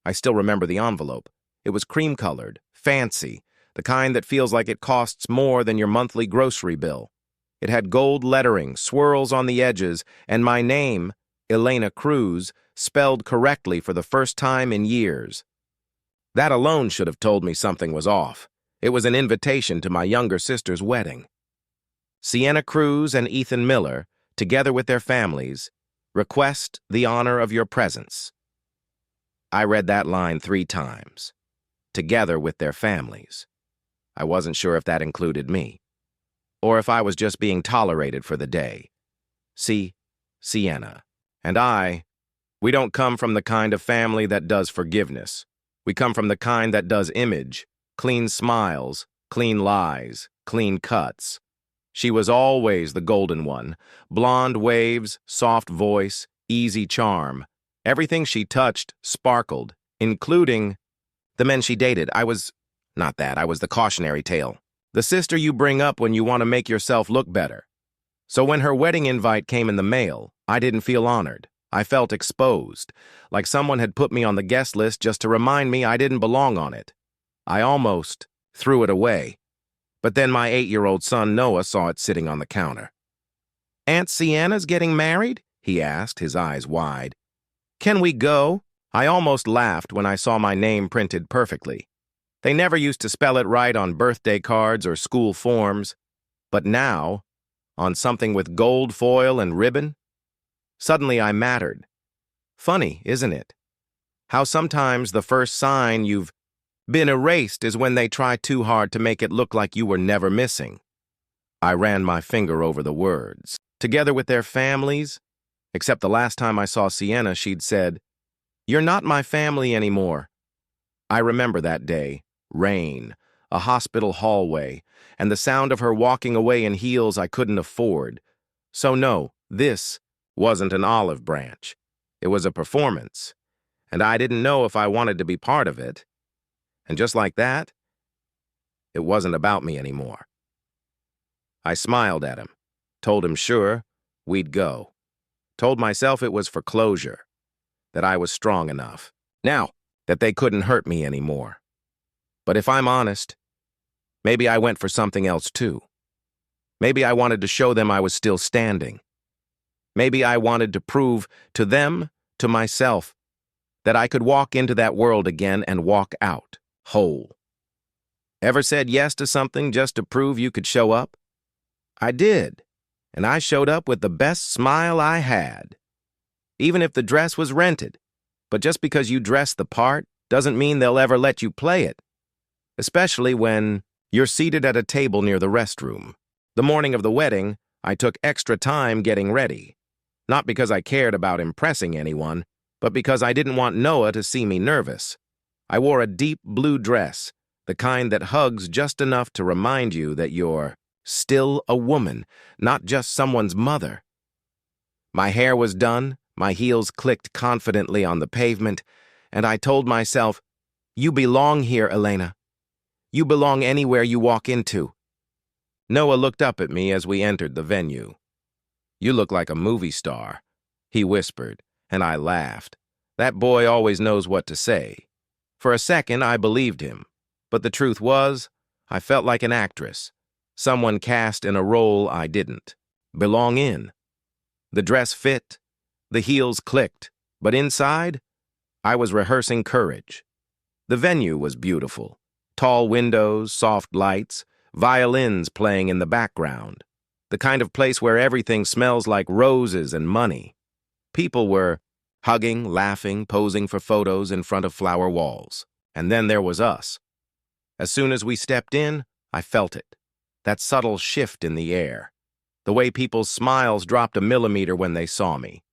I still remember the envelope. It was cream-colored, fancy, the kind that feels like it costs more than your monthly grocery bill. It had gold lettering, swirls on the edges, and my name, Elena Cruz, spelled correctly for the first time in years. That alone should have told me something was off. It was an invitation to my younger sister's wedding. Sienna Cruz and Ethan Miller, together with their families, request the honor of your presence. I read that line 3 times. Together with their families. I wasn't sure if that included me, or if I was just being tolerated for the day. See, Sienna and we don't come from the kind of family that does forgiveness. We come from the kind that does image, clean smiles, clean lies, clean cuts. She was always the golden one, blonde waves, soft voice, easy charm. Everything she touched sparkled, including the men she dated. I was the cautionary tale. The sister you bring up when you want to make yourself look better. So when her wedding invite came in the mail, I didn't feel honored. I felt exposed, like someone had put me on the guest list just to remind me I didn't belong on it. I almost threw it away. But then my 8-year-old son Noah saw it sitting on the counter. "Aunt Sienna's getting married?" he asked, his eyes wide. "Can we go?" I almost laughed when I saw my name printed perfectly. They never used to spell it right on birthday cards or school forms, but now, on something with gold foil and ribbon, suddenly I mattered. Funny, isn't it? How sometimes the first sign you've been erased is when they try too hard to make it look like you were never missing. I ran my finger over the words. Together with their families, except the last time I saw Sienna, she'd said, "You're not my family anymore." I remember that day, rain, a hospital hallway, and the sound of her walking away in heels I couldn't afford. So no, this wasn't an olive branch. It was a performance, and I didn't know if I wanted to be part of it. And just like that, it wasn't about me anymore. I smiled at him, told him sure, we'd go. Told myself it was for closure, that I was strong enough. Now, that they couldn't hurt me anymore. But if I'm honest, maybe I went for something else too. Maybe I wanted to show them I was still standing. Maybe I wanted to prove to them, to myself, that I could walk into that world again and walk out, whole. Ever said yes to something just to prove you could show up? I did, and I showed up with the best smile I had. Even if the dress was rented. But just because you dress the part doesn't mean they'll ever let you play it. Especially when you're seated at a table near the restroom. The morning of the wedding, I took extra time getting ready. Not because I cared about impressing anyone, but because I didn't want Noah to see me nervous. I wore a deep blue dress, the kind that hugs just enough to remind you that you're still a woman, not just someone's mother. My hair was done, my heels clicked confidently on the pavement, and I told myself, "You belong here, Elena. You belong anywhere you walk into." Noah looked up at me as we entered the venue. "You look like a movie star," he whispered, and I laughed. That boy always knows what to say. For a second, I believed him, but the truth was, I felt like an actress, someone cast in a role I didn't belong in. The dress fit, the heels clicked, but inside, I was rehearsing courage. The venue was beautiful. Tall windows, soft lights, violins playing in the background. The kind of place where everything smells like roses and money. People were hugging, laughing, posing for photos in front of flower walls. And then there was us. As soon as we stepped in, I felt it. That subtle shift in the air. The way people's smiles dropped a millimeter when they saw me.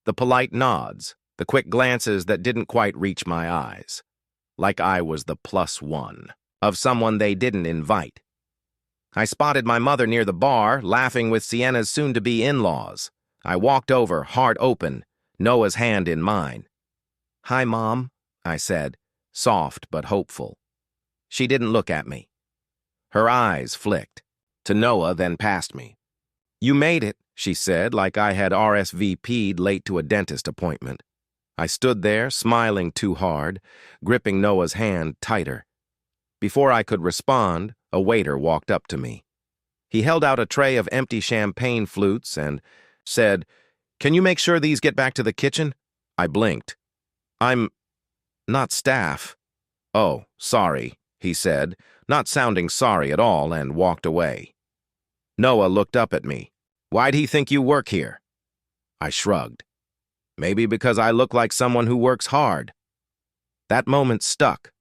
The polite nods, the quick glances that didn't quite reach my eyes. Like I was the +1 of someone they didn't invite. I spotted my mother near the bar, laughing with Sienna's soon-to-be in-laws. I walked over, heart open, Noah's hand in mine. "Hi, Mom," I said, soft but hopeful. She didn't look at me. Her eyes flicked, to Noah, then past me. "You made it," she said, like I had RSVP'd late to a dentist appointment. I stood there, smiling too hard, gripping Noah's hand tighter. Before I could respond, a waiter walked up to me. He held out a tray of empty champagne flutes and said, "Can you make sure these get back to the kitchen?" I blinked. "I'm not staff." "Oh, sorry," he said, not sounding sorry at all, and walked away. Noah looked up at me. "Why'd he think you work here?" I shrugged. "Maybe because I look like someone who works hard." That moment stuck,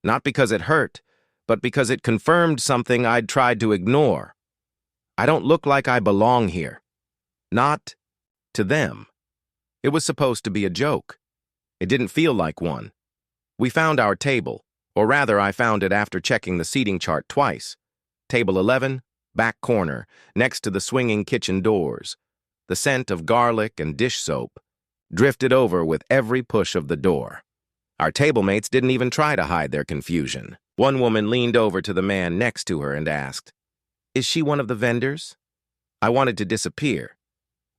not because it hurt, but because it confirmed something I'd tried to ignore. I don't look like I belong here. Not to them. It was supposed to be a joke. It didn't feel like one. We found our table, or rather I found it after checking the seating chart twice. Table 11, back corner, next to the swinging kitchen doors. The scent of garlic and dish soap drifted over with every push of the door. Our table mates didn't even try to hide their confusion. One woman leaned over to the man next to her and asked, "Is she one of the vendors?" I wanted to disappear,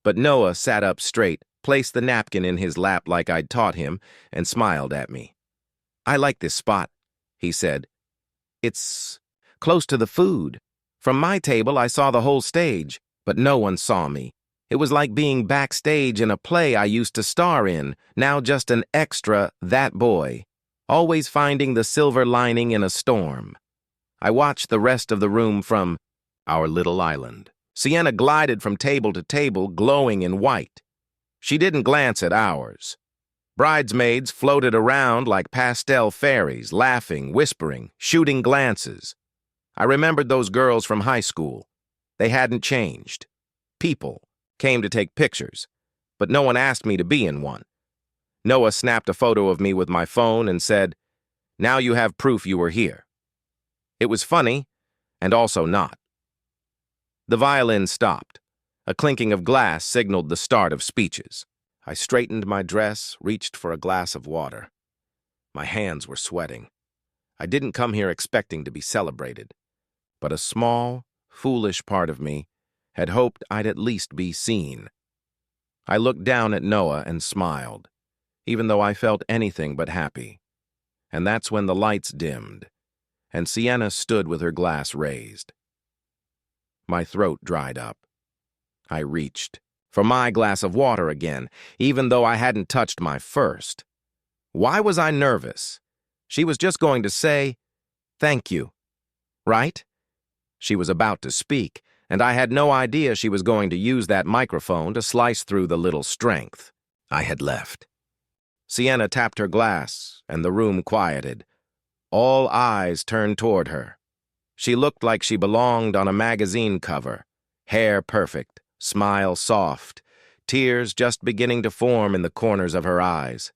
but Noah sat up straight, placed the napkin in his lap like I'd taught him, and smiled at me. "I like this spot," he said. "It's close to the food. From my table, I saw the whole stage, but no one saw me. It was like being backstage in a play I used to star in, now just an extra, that boy, always finding the silver lining in a storm." I watched the rest of the room from our little island. Sienna glided from table to table, glowing in white. She didn't glance at ours. Bridesmaids floated around like pastel fairies, laughing, whispering, shooting glances. I remembered those girls from high school. They hadn't changed. People came to take pictures, but no one asked me to be in one. Noah snapped a photo of me with my phone and said, "Now you have proof you were here." It was funny, and also not. The violin stopped. A clinking of glass signaled the start of speeches. I straightened my dress, reached for a glass of water. My hands were sweating. I didn't come here expecting to be celebrated, but a small, foolish part of me had hoped I'd at least be seen. I looked down at Noah and smiled, even though I felt anything but happy. And that's when the lights dimmed, and Sienna stood with her glass raised. My throat dried up. I reached for my glass of water again, even though I hadn't touched my first. Why was I nervous? She was just going to say, "Thank you," right? She was about to speak, and I had no idea she was going to use that microphone to slice through the little strength I had left. Sienna tapped her glass, and the room quieted. All eyes turned toward her. She looked like she belonged on a magazine cover, hair perfect, smile soft, tears just beginning to form in the corners of her eyes.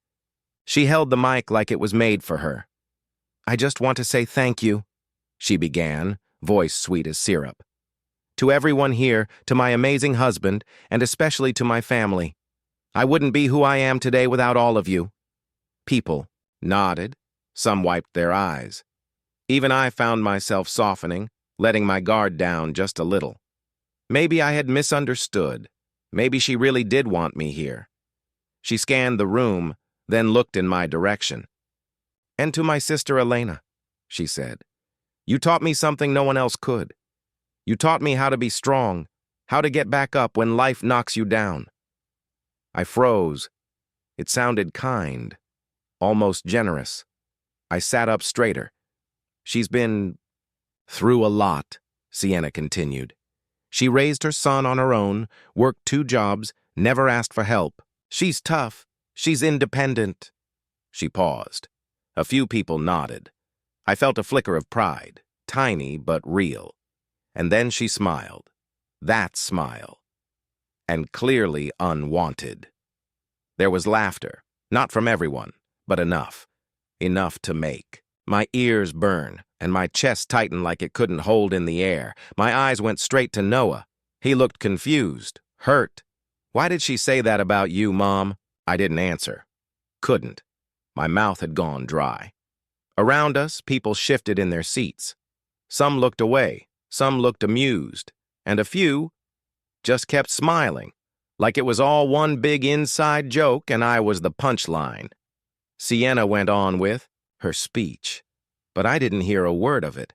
She held the mic like it was made for her. "I just want to say thank you," she began, voice sweet as syrup. "To everyone here, to my amazing husband, and especially to my family. I wouldn't be who I am today without all of you." People nodded. Some wiped their eyes. Even I found myself softening, letting my guard down just a little. Maybe I had misunderstood. Maybe she really did want me here. She scanned the room, then looked in my direction. "And to my sister Elena," she said. "You taught me something no one else could. You taught me how to be strong, how to get back up when life knocks you down." I froze. It sounded kind, almost generous. I sat up straighter. "She's been through a lot," Sienna continued. "She raised her son on her own, worked 2 jobs, never asked for help. She's tough. She's independent." She paused. A few people nodded. I felt a flicker of pride, tiny but real. And then she smiled. That smile. And clearly unwanted. There was laughter, not from everyone, but enough. Enough to make. My ears burn, and my chest tightened like it couldn't hold in the air. My eyes went straight to Noah. He looked confused, hurt. "Why did she say that about you, Mom?" I didn't answer. Couldn't. My mouth had gone dry. Around us, people shifted in their seats. Some looked away, some looked amused, and a few just kept smiling, like it was all one big inside joke and I was the punchline. Sienna went on with her speech, but I didn't hear a word of it.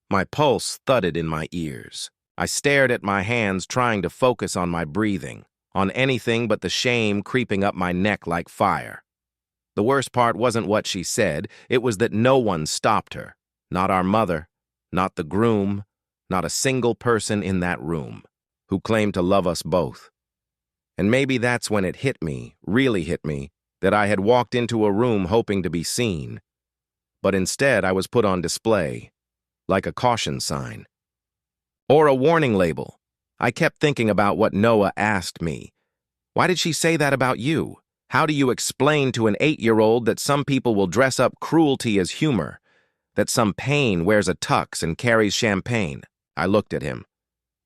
My pulse thudded in my ears. I stared at my hands, trying to focus on my breathing, on anything but the shame creeping up my neck like fire. The worst part wasn't what she said, it was that no one stopped her. Not our mother, not the groom, not a single person in that room, who claimed to love us both. And maybe that's when it hit me, really hit me, that I had walked into a room hoping to be seen. But instead I was put on display, like a caution sign. Or a warning label. I kept thinking about what Noah asked me. Why did she say that about you? How do you explain to an 8-year-old that some people will dress up cruelty as humor, that some pain wears a tux and carries champagne? I looked at him,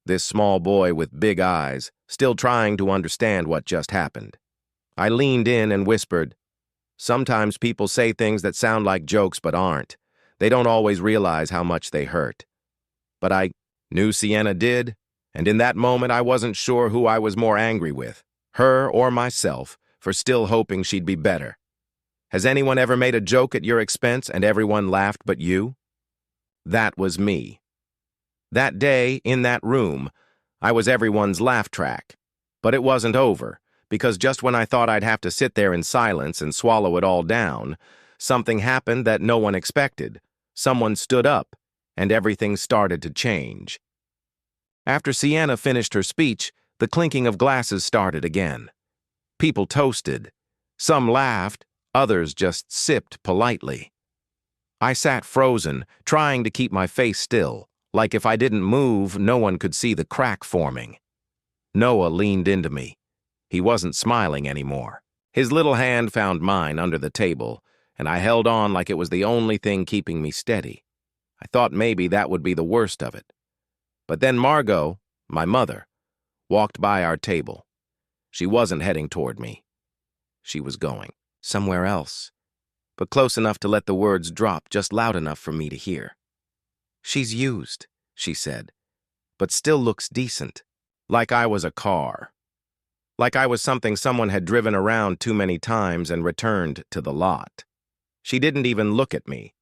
this small boy with big eyes, still trying to understand what just happened. I leaned in and whispered, "Sometimes people say things that sound like jokes but aren't. They don't always realize how much they hurt." But I knew Sienna did, and in that moment I wasn't sure who I was more angry with, her or myself, for still hoping she'd be better. Has anyone ever made a joke at your expense and everyone laughed but you? That was me. That day, in that room, I was everyone's laugh track. But it wasn't over, because just when I thought I'd have to sit there in silence and swallow it all down, something happened that no one expected. Someone stood up, and everything started to change. After Sienna finished her speech, the clinking of glasses started again. People toasted. Some laughed, others just sipped politely. I sat frozen, trying to keep my face still, like if I didn't move, no one could see the crack forming. Noah leaned into me. He wasn't smiling anymore. His little hand found mine under the table, and I held on like it was the only thing keeping me steady. I thought maybe that would be the worst of it. But then Margot, my mother, walked by our table. She wasn't heading toward me. She was going somewhere else, but close enough to let the words drop just loud enough for me to hear. "She's used," she said, "but still looks decent. Like I was a car. Like I was something someone had driven around too many times and returned to the lot." She didn't even look at me,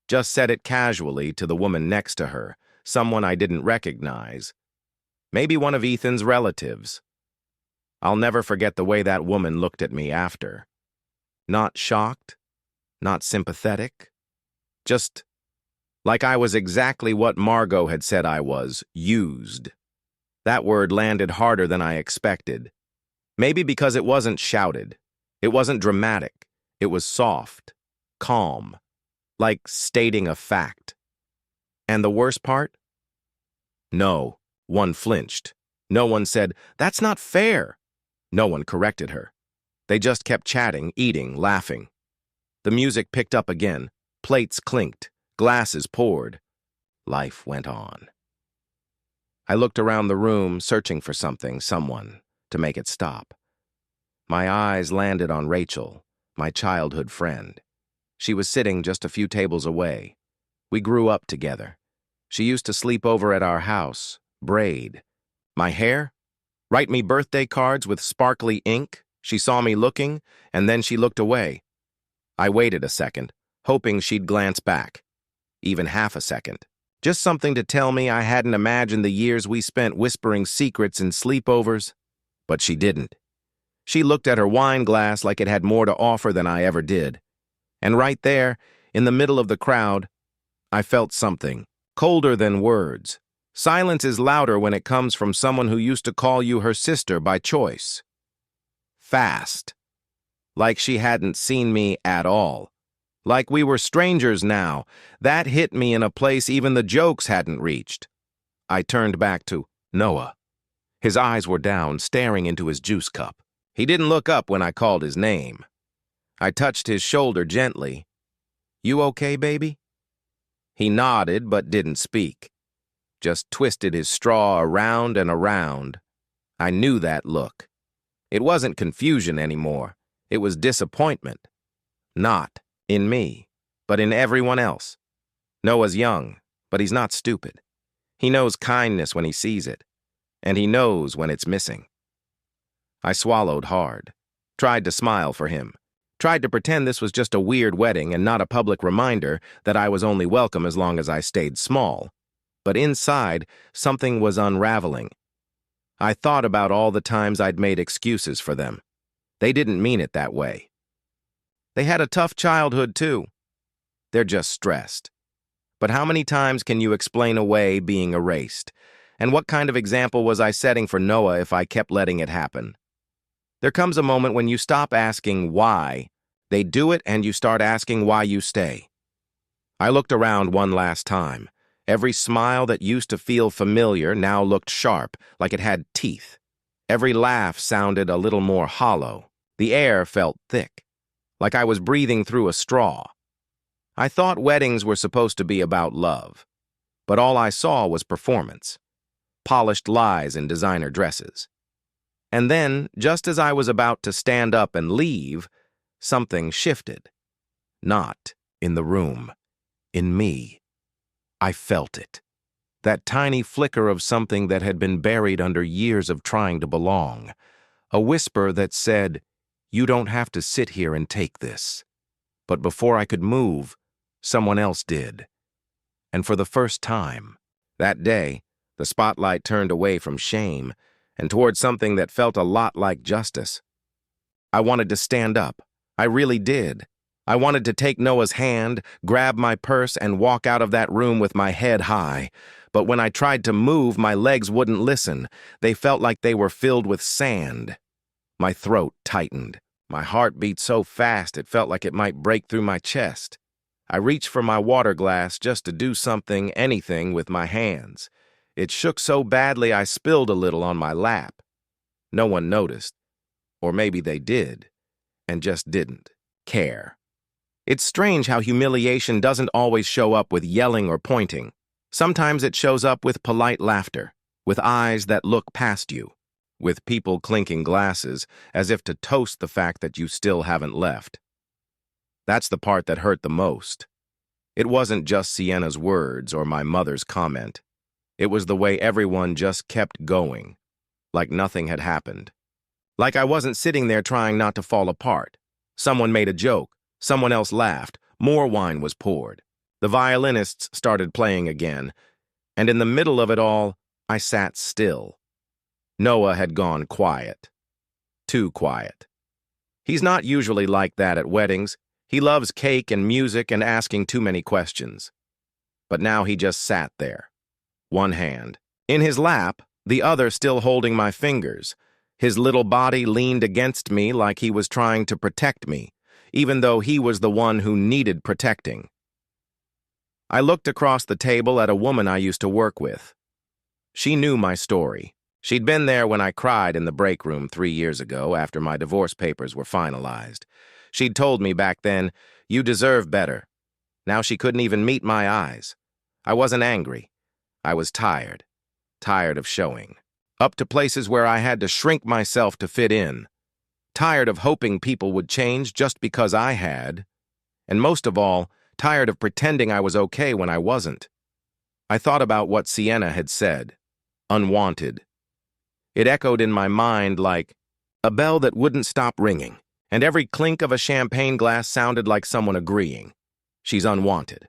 just said it casually to the woman next to her, someone I didn't recognize. Maybe one of Ethan's relatives. I'll never forget the way that woman looked at me after. Not shocked, not sympathetic, just like I was exactly what Margot had said I was, used. That word landed harder than I expected. Maybe because it wasn't shouted. It wasn't dramatic. It was soft, calm, like stating a fact. And the worst part? No one flinched. No one said, "That's not fair." No one corrected her. They just kept chatting, eating, laughing. The music picked up again. Plates clinked. Glasses poured. Life went on. I looked around the room, searching for something, someone, to make it stop. My eyes landed on Rachel, my childhood friend. She was sitting just a few tables away. We grew up together. She used to sleep over at our house, braid. My hair? Write me birthday cards with sparkly ink. She saw me looking, and then she looked away. I waited a second, hoping she'd glance back. Even half a second. Just something to tell me I hadn't imagined the years we spent whispering secrets in sleepovers. But she didn't. She looked at her wine glass like it had more to offer than I ever did. And right there, in the middle of the crowd, I felt something, colder than words. Silence is louder when it comes from someone who used to call you her sister by choice. Fast. Like she hadn't seen me at all. Like we were strangers now. That hit me in a place even the jokes hadn't reached. I turned back to Noah. His eyes were down, staring into his juice cup. He didn't look up when I called his name. I touched his shoulder gently. "You okay, baby?" He nodded but didn't speak. Just twisted his straw around and around. I knew that look. It wasn't confusion anymore. It was disappointment. Not in me, but in everyone else. Noah's young, but he's not stupid. He knows kindness when he sees it, and he knows when it's missing. I swallowed hard, tried to smile for him, tried to pretend this was just a weird wedding and not a public reminder that I was only welcome as long as I stayed small. But inside, something was unraveling. I thought about all the times I'd made excuses for them. They didn't mean it that way. They had a tough childhood, too. They're just stressed. But how many times can you explain away being erased? And what kind of example was I setting for Noah if I kept letting it happen? There comes a moment when you stop asking why. They do it and you start asking why you stay. I looked around one last time. Every smile that used to feel familiar now looked sharp, like it had teeth. Every laugh sounded a little more hollow. The air felt thick, like I was breathing through a straw. I thought weddings were supposed to be about love, but all I saw was performance. Polished lies in designer dresses. And then, just as I was about to stand up and leave, something shifted. Not in the room, in me. I felt it. That tiny flicker of something that had been buried under years of trying to belong. A whisper that said, "You don't have to sit here and take this." But before I could move, someone else did. And for the first time, that day, the spotlight turned away from shame and toward something that felt a lot like justice. I wanted to stand up. I really did. I wanted to take Noah's hand, grab my purse, and walk out of that room with my head high. But when I tried to move, my legs wouldn't listen. They felt like they were filled with sand. My throat tightened. My heart beat so fast it felt like it might break through my chest. I reached for my water glass just to do something, anything, with my hands. It shook so badly I spilled a little on my lap. No one noticed. Or maybe they did, and just didn't care. It's strange how humiliation doesn't always show up with yelling or pointing. Sometimes it shows up with polite laughter, with eyes that look past you, with people clinking glasses as if to toast the fact that you still haven't left. That's the part that hurt the most. It wasn't just Sienna's words or my mother's comment. It was the way everyone just kept going, like nothing had happened. Like I wasn't sitting there trying not to fall apart. Someone made a joke. Someone else laughed. More wine was poured. The violinists started playing again, and in the middle of it all, I sat still. Noah had gone quiet. Too quiet. He's not usually like that at weddings. He loves cake and music and asking too many questions. But now he just sat there. One hand in his lap, the other still holding my fingers. His little body leaned against me like he was trying to protect me, even though he was the one who needed protecting. I looked across the table at a woman I used to work with. She knew my story. She'd been there when I cried in the break room 3 years ago after my divorce papers were finalized. She'd told me back then, "You deserve better." Now she couldn't even meet my eyes. I wasn't angry. I was tired. Tired of showing. Up to places where I had to shrink myself to fit in. Tired of hoping people would change just because I had. And most of all, tired of pretending I was okay when I wasn't. I thought about what Sienna had said. Unwanted. It echoed in my mind like a bell that wouldn't stop ringing, and every clink of a champagne glass sounded like someone agreeing. She's unwanted.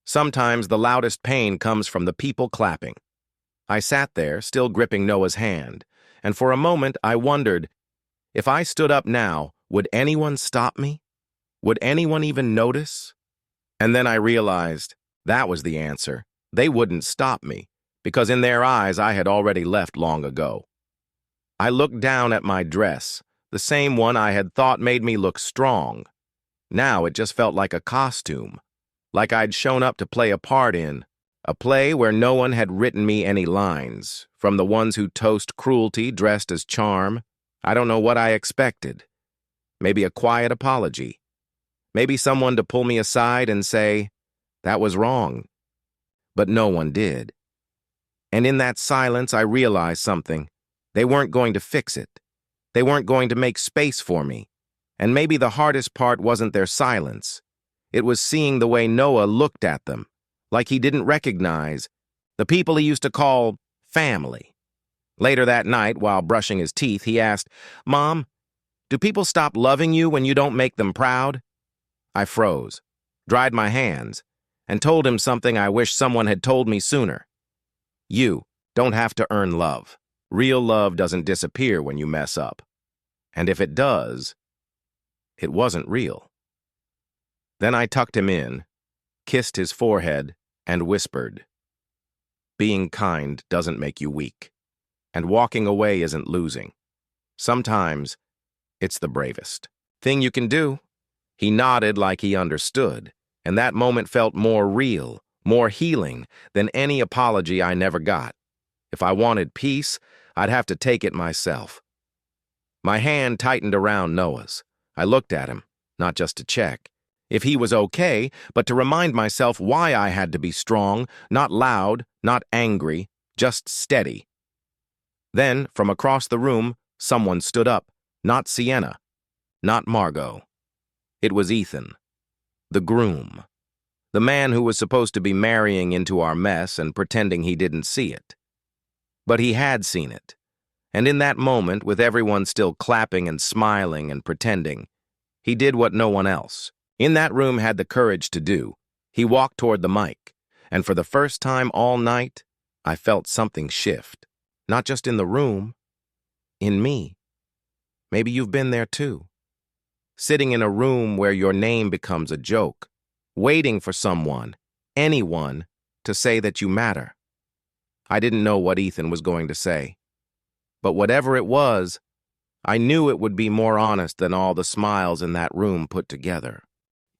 Sometimes the loudest pain comes from the people clapping. I sat there, still gripping Noah's hand, and for a moment I wondered, if I stood up now, would anyone stop me? Would anyone even notice? And then I realized that was the answer. They wouldn't stop me, because in their eyes I had already left long ago. I looked down at my dress, the same one I had thought made me look strong. Now it just felt like a costume, like I'd shown up to play a part in, a play where no one had written me any lines, from the ones who toast cruelty dressed as charm. I don't know what I expected. Maybe a quiet apology. Maybe someone to pull me aside and say, "That was wrong." But no one did. And in that silence, I realized something. They weren't going to fix it. They weren't going to make space for me. And maybe the hardest part wasn't their silence. It was seeing the way Noah looked at them, like he didn't recognize the people he used to call family. Later that night, while brushing his teeth, he asked, "Mom, do people stop loving you when you don't make them proud?" I froze, dried my hands, and told him something I wish someone had told me sooner. You don't have to earn love. Real love doesn't disappear when you mess up. And if it does, it wasn't real. Then I tucked him in, kissed his forehead, and whispered, "Being kind doesn't make you weak, and walking away isn't losing. Sometimes it's the bravest thing you can do." He nodded like he understood, and that moment felt more real, more healing than any apology I never got. If I wanted peace, I'd have to take it myself. My hand tightened around Noah's. I looked at him, not just to check if he was okay, but to remind myself why I had to be strong, not loud, not angry, just steady. Then, from across the room, someone stood up. Not Sienna, not Margot. It was Ethan, the groom, the man who was supposed to be marrying into our mess and pretending he didn't see it. But he had seen it, and in that moment, with everyone still clapping and smiling and pretending, he did what no one else in that room had the courage to do. He walked toward the mic, and for the first time all night, I felt something shift. Not just in the room, in me. Maybe you've been there too. Sitting in a room where your name becomes a joke, waiting for someone, anyone, to say that you matter. I didn't know what Ethan was going to say, but whatever it was, I knew it would be more honest than all the smiles in that room put together.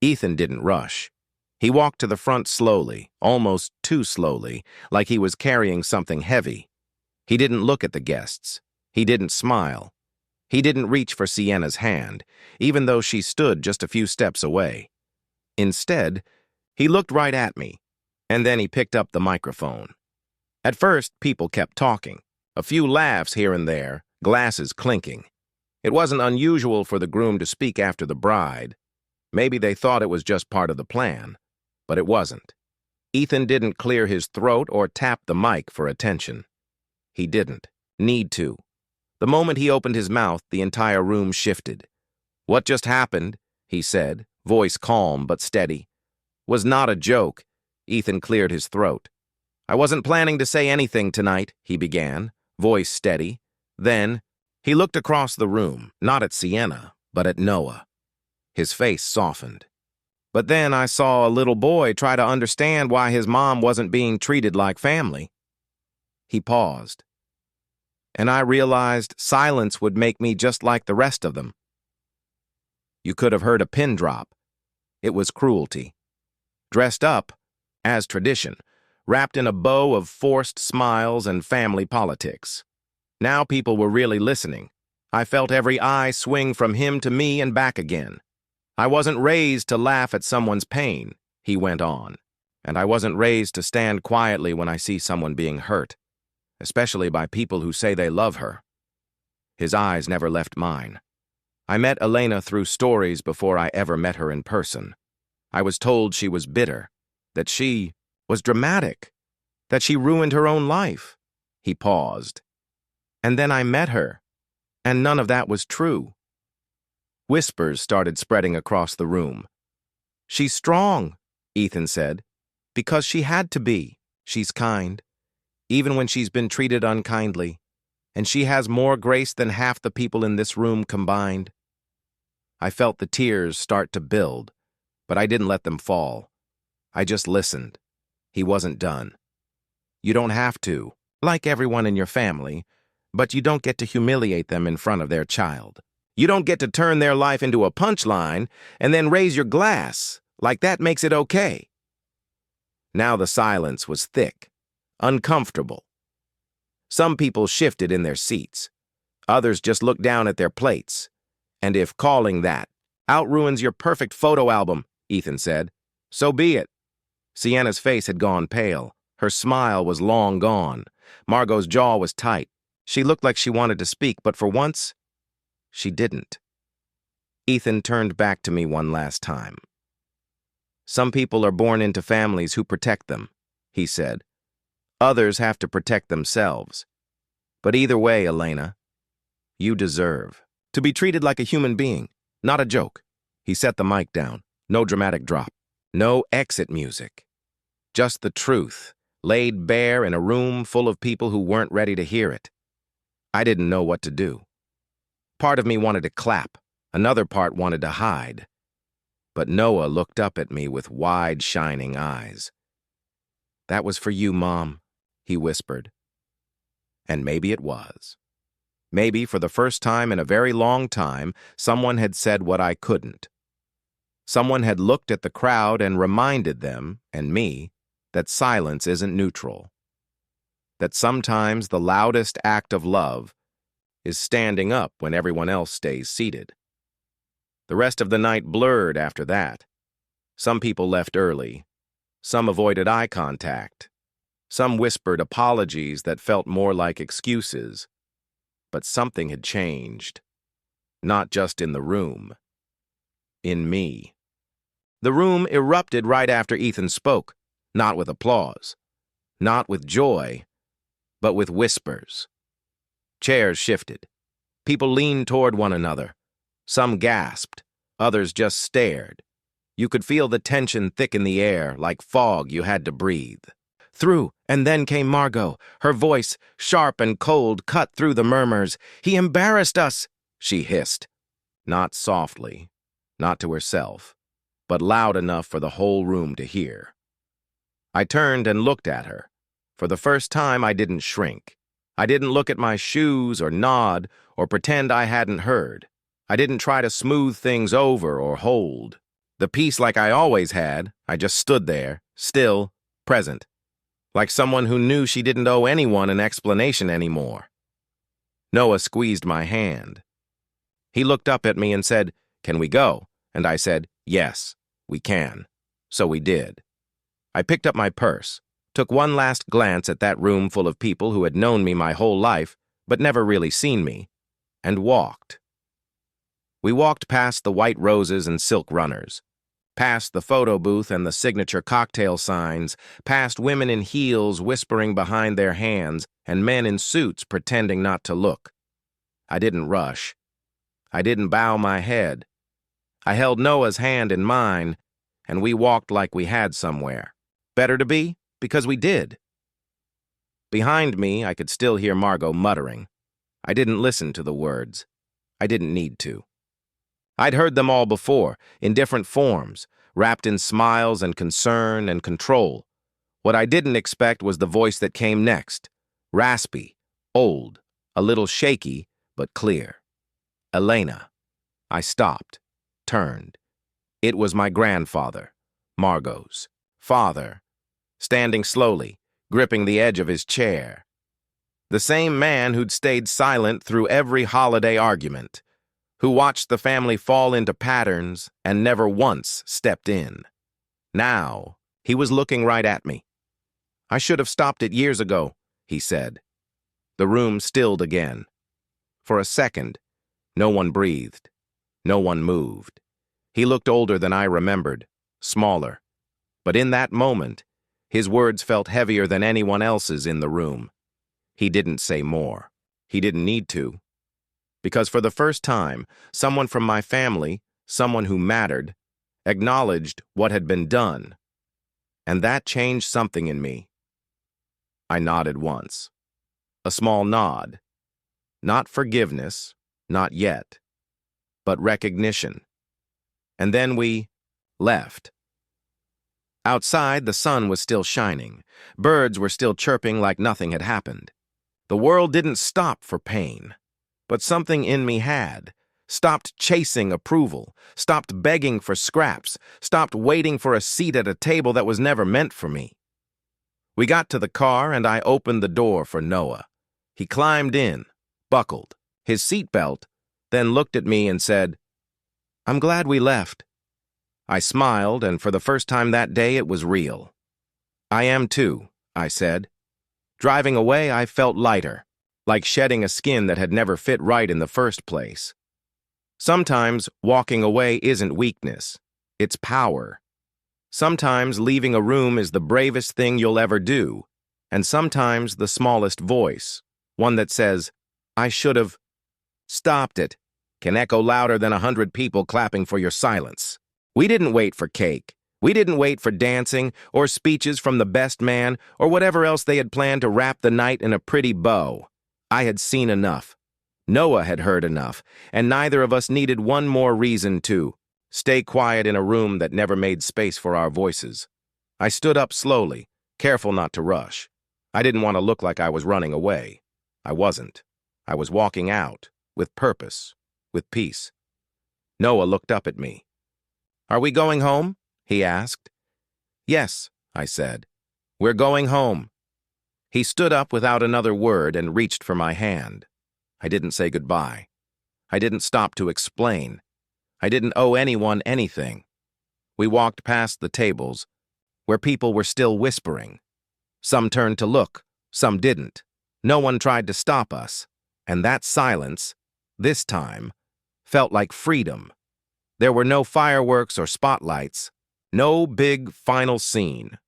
Ethan didn't rush. He walked to the front slowly, almost too slowly, like he was carrying something heavy. He didn't look at the guests. He didn't smile. He didn't reach for Sienna's hand, even though she stood just a few steps away. Instead, he looked right at me, and then he picked up the microphone. At first, people kept talking, a few laughs here and there, glasses clinking. It wasn't unusual for the groom to speak after the bride. Maybe they thought it was just part of the plan, but it wasn't. Ethan didn't clear his throat or tap the mic for attention. He didn't need to. The moment he opened his mouth, the entire room shifted. "What just happened," he said, voice calm but steady, "was not a joke." Ethan cleared his throat. "I wasn't planning to say anything tonight," he began, voice steady. Then, he looked across the room, not at Sienna, but at Noah. His face softened. "But then I saw a little boy try to understand why his mom wasn't being treated like family." He paused. "And I realized silence would make me just like the rest of them." You could have heard a pin drop. It was cruelty. Dressed up, as tradition, wrapped in a bow of forced smiles and family politics. Now people were really listening. I felt every eye swing from him to me and back again. "I wasn't raised to laugh at someone's pain," he went on, "and I wasn't raised to stand quietly when I see someone being hurt, especially by people who say they love her." His eyes never left mine. I met Elena through stories before I ever met her in person. I was told she was bitter, that she was dramatic, that she ruined her own life. He paused. And then I met her, and none of that was true. Whispers started spreading across the room. "She's strong," Ethan said, "because she had to be. She's kind, even when she's been treated unkindly, and she has more grace than half the people in this room combined." I felt the tears start to build, but I didn't let them fall. I just listened. He wasn't done. "You don't have to, like everyone in your family, but you don't get to humiliate them in front of their child. You don't get to turn their life into a punchline and then raise your glass, like that makes it okay." Now the silence was thick, uncomfortable. Some people shifted in their seats. Others just looked down at their plates. "And if calling that outruins your perfect photo album," Ethan said, "so be it." Sienna's face had gone pale. Her smile was long gone. Margot's jaw was tight. She looked like she wanted to speak, but for once, she didn't. Ethan turned back to me one last time. "Some people are born into families who protect them," he said. "Others have to protect themselves. But either way, Elena, you deserve to be treated like a human being, not a joke. He set the mic down. No dramatic drop. No exit music. Just the truth, laid bare in a room full of people who weren't ready to hear it. I didn't know what to do. Part of me wanted to clap. Another part wanted to hide. But Noah looked up at me with wide, shining eyes. "That was for you, Mom," he whispered. And maybe it was. Maybe for the first time in a very long time, someone had said what I couldn't. Someone had looked at the crowd and reminded them, and me, that silence isn't neutral. That sometimes the loudest act of love is standing up when everyone else stays seated. The rest of the night blurred after that. Some people left early. Some avoided eye contact. Some whispered apologies that felt more like excuses. But something had changed. Not just in the room. In me. The room erupted right after Ethan spoke, not with applause, not with joy, but with whispers. Chairs shifted. People leaned toward one another. Some gasped, others just stared. You could feel the tension thick in the air, like fog you had to breathe. Through, and then came Margot. Her voice, sharp and cold, cut through the murmurs. "He embarrassed us," she hissed. Not softly, not to herself, but loud enough for the whole room to hear. I turned and looked at her. For the first time, I didn't shrink. I didn't look at my shoes or nod or pretend I hadn't heard. I didn't try to smooth things over or hold. The peace like I always had, I just stood there, still, present. Like someone who knew she didn't owe anyone an explanation anymore. Noah squeezed my hand. He looked up at me and said, "Can we go?" And I said, "Yes, we can." So we did. I picked up my purse, took one last glance at that room full of people who had known me my whole life, but never really seen me, and walked. We walked past the white roses and silk runners, past the photo booth and the signature cocktail signs, past women in heels whispering behind their hands and men in suits pretending not to look. I didn't rush. I didn't bow my head. I held Noah's hand in mine, and we walked like we had somewhere. Better to be, because we did. Behind me, I could still hear Margot muttering. I didn't listen to the words. I didn't need to. I'd heard them all before, in different forms, wrapped in smiles and concern and control. What I didn't expect was the voice that came next. Raspy, old, a little shaky, but clear. "Elena." I stopped, turned. It was my grandfather, Margot's father, standing slowly, gripping the edge of his chair. The same man who'd stayed silent through every holiday argument, who watched the family fall into patterns and never once stepped in. Now, he was looking right at me. "I should have stopped it years ago," he said. The room stilled again. For a second, no one breathed. No one moved. He looked older than I remembered, smaller. But in that moment, his words felt heavier than anyone else's in the room. He didn't say more. He didn't need to. Because for the first time, someone from my family, someone who mattered, acknowledged what had been done. And that changed something in me. I nodded once. A small nod. Not forgiveness, not yet, but recognition. And then we left. Outside, the sun was still shining. Birds were still chirping like nothing had happened. The world didn't stop for pain. But something in me had. Stopped chasing approval, stopped begging for scraps, stopped waiting for a seat at a table that was never meant for me. We got to the car and I opened the door for Noah. He climbed in, buckled his seatbelt, then looked at me and said, "I'm glad we left." I smiled, and for the first time that day it was real. "I am too," I said. Driving away, I felt lighter, like shedding a skin that had never fit right in the first place. Sometimes walking away isn't weakness, it's power. Sometimes leaving a room is the bravest thing you'll ever do, and sometimes the smallest voice, One that says, "I should have stopped it," can echo louder than 100 people clapping for your silence. We didn't wait for cake. We didn't wait for dancing or speeches from the best man or whatever else they had planned to wrap the night in a pretty bow. I had seen enough. Noah had heard enough, and neither of us needed one more reason to stay quiet in a room that never made space for our voices. I stood up slowly, careful not to rush. I didn't want to look like I was running away. I wasn't. I was walking out, with purpose, with peace. Noah looked up at me. "Are we going home?" he asked. "Yes," I said. "We're going home." He stood up without another word and reached for my hand. I didn't say goodbye. I didn't stop to explain. I didn't owe anyone anything. We walked past the tables, where people were still whispering. Some turned to look, some didn't. No one tried to stop us, and that silence, this time, felt like freedom. There were no fireworks or spotlights, no big final scene.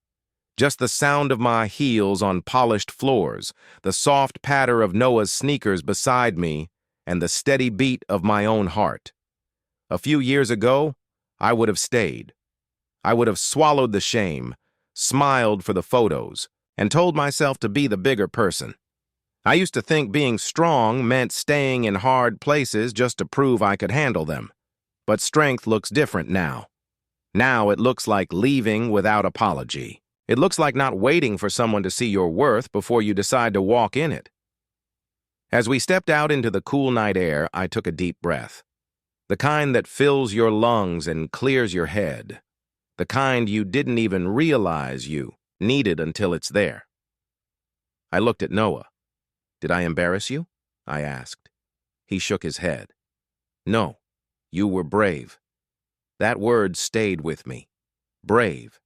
Just the sound of my heels on polished floors, the soft patter of Noah's sneakers beside me, and the steady beat of my own heart. A few years ago, I would have stayed. I would have swallowed the shame, smiled for the photos, and told myself to be the bigger person. I used to think being strong meant staying in hard places just to prove I could handle them. But strength looks different now. Now it looks like leaving without apology. It looks like not waiting for someone to see your worth before you decide to walk in it. As we stepped out into the cool night air, I took a deep breath. The kind that fills your lungs and clears your head. The kind you didn't even realize you needed until it's there. I looked at Noah. "Did I embarrass you?" I asked. He shook his head. "No, you were brave." That word stayed with me. Brave.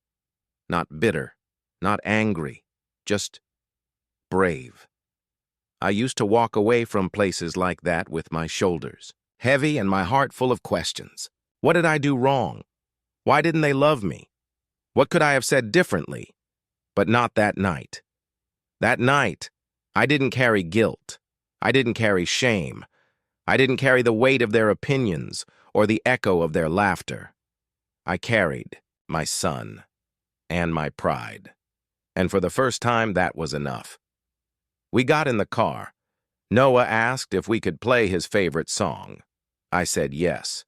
Not bitter, not angry, just brave. I used to walk away from places like that with my shoulders heavy and my heart full of questions. What did I do wrong? Why didn't they love me? What could I have said differently? But not that night. That night, I didn't carry guilt. I didn't carry shame. I didn't carry the weight of their opinions or the echo of their laughter. I carried my son and my pride. And for the first time, that was enough. We got in the car. Noah asked if we could play his favorite song. I said yes.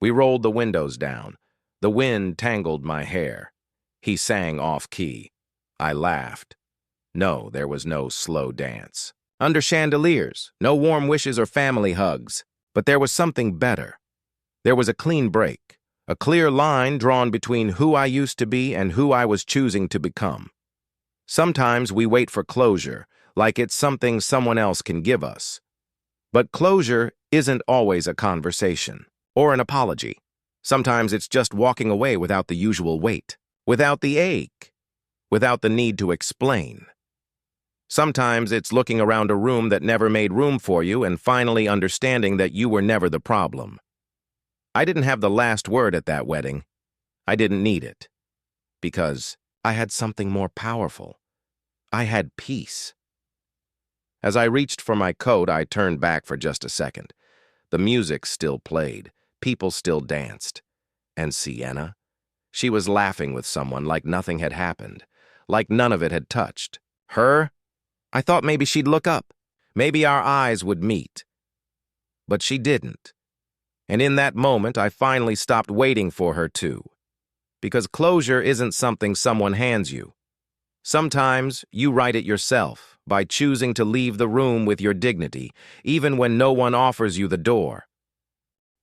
We rolled the windows down. The wind tangled my hair. He sang off-key. I laughed. No, there was no slow dance. Under chandeliers, no warm wishes or family hugs. But there was something better. There was a clean break. A clear line drawn between who I used to be and who I was choosing to become. Sometimes we wait for closure, like it's something someone else can give us. But closure isn't always a conversation or an apology. Sometimes it's just walking away without the usual weight, without the ache, without the need to explain. Sometimes it's looking around a room that never made room for you and finally understanding that you were never the problem. I didn't have the last word at that wedding. I didn't need it. Because I had something more powerful. I had peace. As I reached for my coat, I turned back for just a second. The music still played. People still danced. And Sienna? She was laughing with someone like nothing had happened. Like none of it had touched. Her? I thought maybe she'd look up. Maybe our eyes would meet. But she didn't. And in that moment, I finally stopped waiting for her to. Because closure isn't something someone hands you. Sometimes you write it yourself by choosing to leave the room with your dignity, even when no one offers you the door.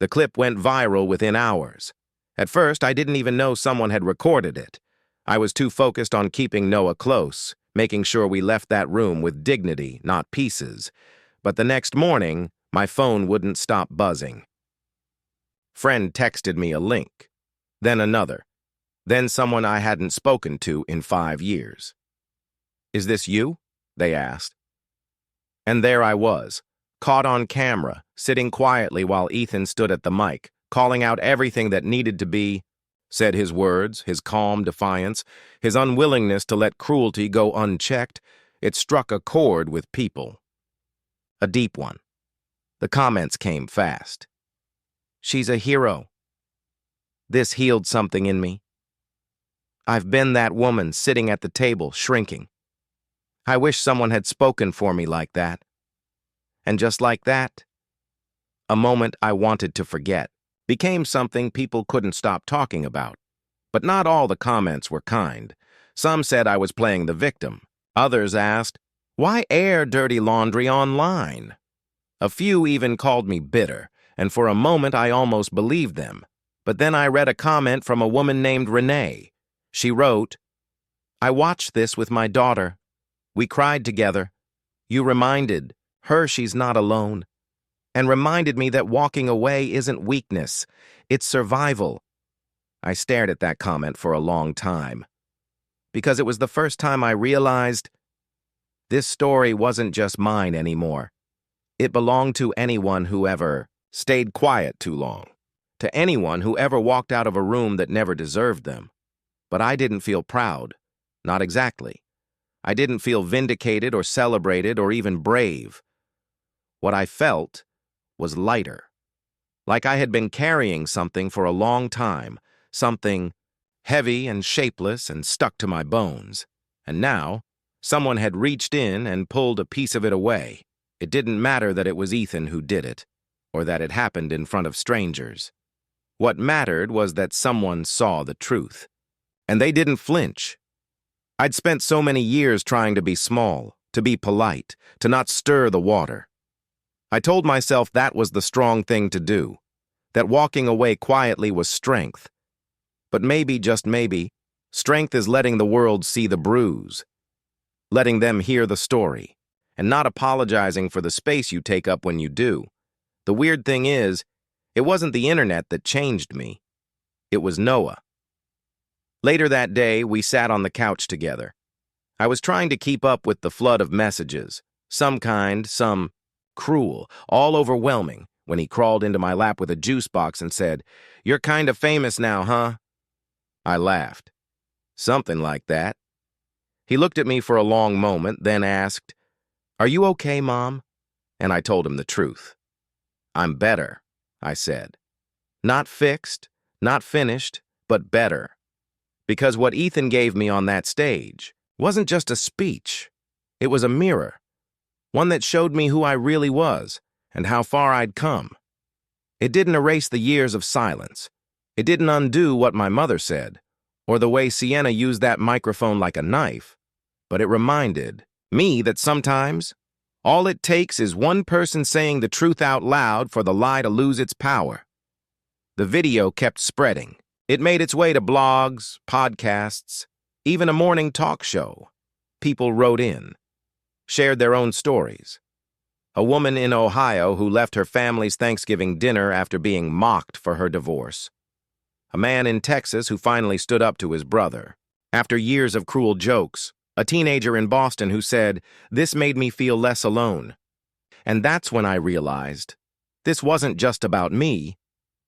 The clip went viral within hours. At first, I didn't even know someone had recorded it. I was too focused on keeping Noah close, making sure we left that room with dignity, not pieces. But the next morning, my phone wouldn't stop buzzing. Friend texted me a link, then another, then someone I hadn't spoken to in 5 years. "Is this you?" they asked. And there I was, caught on camera, sitting quietly while Ethan stood at the mic, calling out everything that needed to be said. His words, his calm defiance, his unwillingness to let cruelty go unchecked, it struck a chord with people. A deep one. The comments came fast. She's a hero. This healed something in me. I've been that woman sitting at the table, shrinking. I wish someone had spoken for me like that. And just like that, a moment I wanted to forget became something people couldn't stop talking about. But not all the comments were kind. Some said I was playing the victim. Others asked, why air dirty laundry online? A few even called me bitter, and for a moment I almost believed them. But then I read a comment from a woman named Renee. She wrote, I watched this with my daughter. We cried together. You reminded her she's not alone, and reminded me that walking away isn't weakness, it's survival. I stared at that comment for a long time, because it was the first time I realized this story wasn't just mine anymore. It belonged to anyone who ever stayed quiet too long, to anyone who ever walked out of a room that never deserved them. But I didn't feel proud, not exactly. I didn't feel vindicated or celebrated or even brave. What I felt was lighter, like I had been carrying something for a long time, something heavy and shapeless and stuck to my bones. And now, someone had reached in and pulled a piece of it away. It didn't matter that it was Ethan who did it, or that it happened in front of strangers. What mattered was that someone saw the truth. And they didn't flinch. I'd spent so many years trying to be small, to be polite, to not stir the water. I told myself that was the strong thing to do, that walking away quietly was strength. But maybe, just maybe, strength is letting the world see the bruise, letting them hear the story, and not apologizing for the space you take up when you do. The weird thing is, it wasn't the internet that changed me. It was Noah. Later that day, we sat on the couch together. I was trying to keep up with the flood of messages, some kind, some cruel, all overwhelming, when he crawled into my lap with a juice box and said, "You're kind of famous now, huh?" I laughed. Something like that. He looked at me for a long moment, then asked, "Are you okay, Mom?" And I told him the truth. "I'm better," I said. Not fixed, not finished, but better. Because what Ethan gave me on that stage wasn't just a speech. It was a mirror. One that showed me who I really was and how far I'd come. It didn't erase the years of silence. It didn't undo what my mother said, or the way Sienna used that microphone like a knife. But it reminded me that sometimes all it takes is one person saying the truth out loud for the lie to lose its power. The video kept spreading. It made its way to blogs, podcasts, even a morning talk show. People wrote in, shared their own stories. A woman in Ohio who left her family's Thanksgiving dinner after being mocked for her divorce. A man in Texas who finally stood up to his brother. After years of cruel jokes, a teenager in Boston who said, "This made me feel less alone." And that's when I realized this wasn't just about me.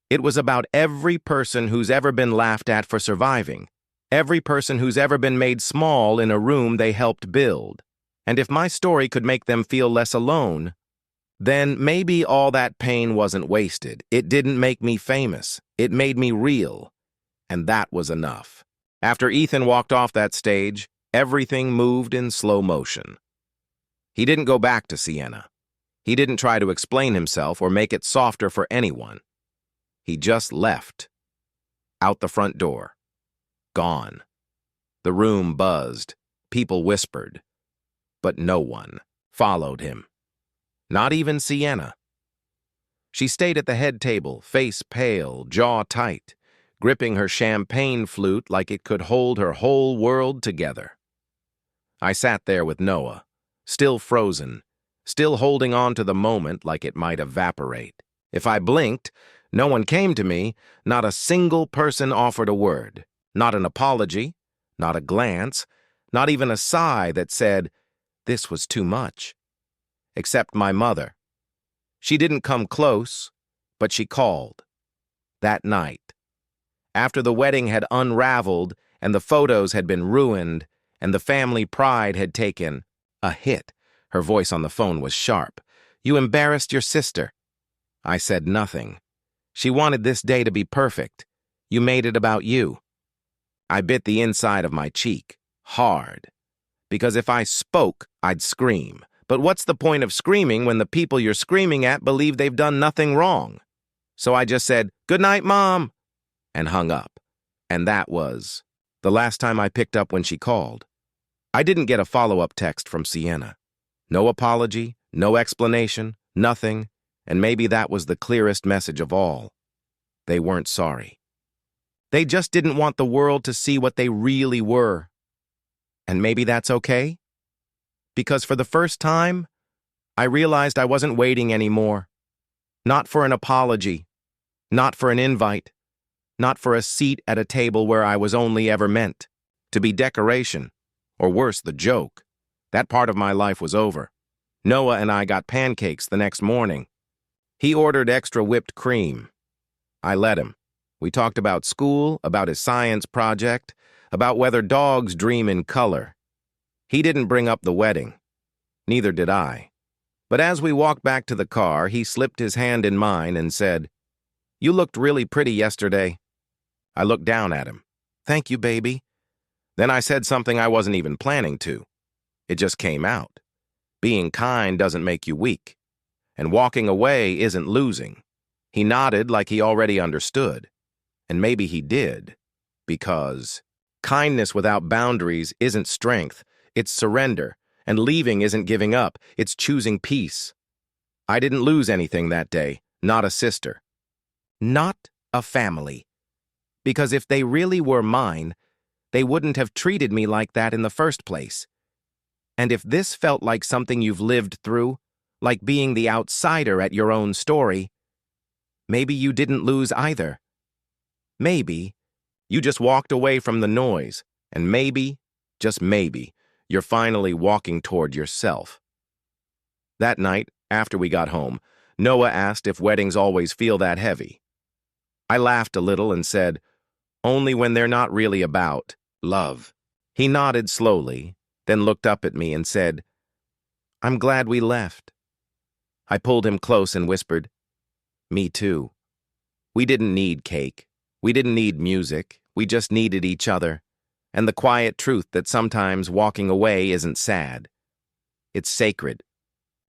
It was about every person who's ever been laughed at for surviving, every person who's ever been made small in a room they helped build. And if my story could make them feel less alone, then maybe all that pain wasn't wasted. It didn't make me famous. It made me real. And that was enough. After Ethan walked off that stage, everything moved in slow motion. He didn't go back to Sienna. He didn't try to explain himself or make it softer for anyone. He just left. Out the front door. Gone. The room buzzed. People whispered. But no one followed him. Not even Sienna. She stayed at the head table, face pale, jaw tight, gripping her champagne flute like it could hold her whole world together. I sat there with Noah, still frozen, still holding on to the moment like it might evaporate. If I blinked, no one came to me, not a single person offered a word, not an apology, not a glance, not even a sigh that said, "This was too much." Except my mother. She didn't come close, but she called. That night. After the wedding had unraveled and the photos had been ruined and the family pride had taken a hit, her voice on the phone was sharp. You embarrassed your sister." I said nothing. "She wanted this day to be perfect. You made it about you." I bit the inside of my cheek, hard. Because if I spoke, I'd scream. But what's the point of screaming when the people you're screaming at believe they've done nothing wrong? So I just said, "Good night, Mom," and hung up. And that was the last time I picked up when she called. I didn't get a follow-up text from Sienna. No apology, no explanation, nothing, and maybe that was the clearest message of all. They weren't sorry. They just didn't want the world to see what they really were. And maybe that's okay? Because for the first time, I realized I wasn't waiting anymore. Not for an apology, not for an invite, not for a seat at a table where I was only ever meant to be decoration, or worse, the joke. That part of my life was over. Noah and I got pancakes the next morning. He ordered extra whipped cream. I let him. We talked about school, about his science project, about whether dogs dream in color. He didn't bring up the wedding. Neither did I. But as we walked back to the car, he slipped his hand in mine and said, "You looked really pretty yesterday." I looked down at him. "Thank you, baby." Then I said something I wasn't even planning to. It just came out. Being kind doesn't make you weak. And walking away isn't losing. He nodded like he already understood. And maybe he did. Because kindness without boundaries isn't strength, it's surrender. And leaving isn't giving up, it's choosing peace. I didn't lose anything that day, not a sister. Not a family. Because if they really were mine, they wouldn't have treated me like that in the first place. And if this felt like something you've lived through, like being the outsider at your own story, maybe you didn't lose either. Maybe you just walked away from the noise, and maybe, just maybe, you're finally walking toward yourself. That night, after we got home, Noah asked if weddings always feel that heavy. I laughed a little and said, "Only when they're not really about love." He nodded slowly, then looked up at me and said, "I'm glad we left." I pulled him close and whispered, "Me too." We didn't need cake. We didn't need music. We just needed each other. And the quiet truth that sometimes walking away isn't sad. It's sacred.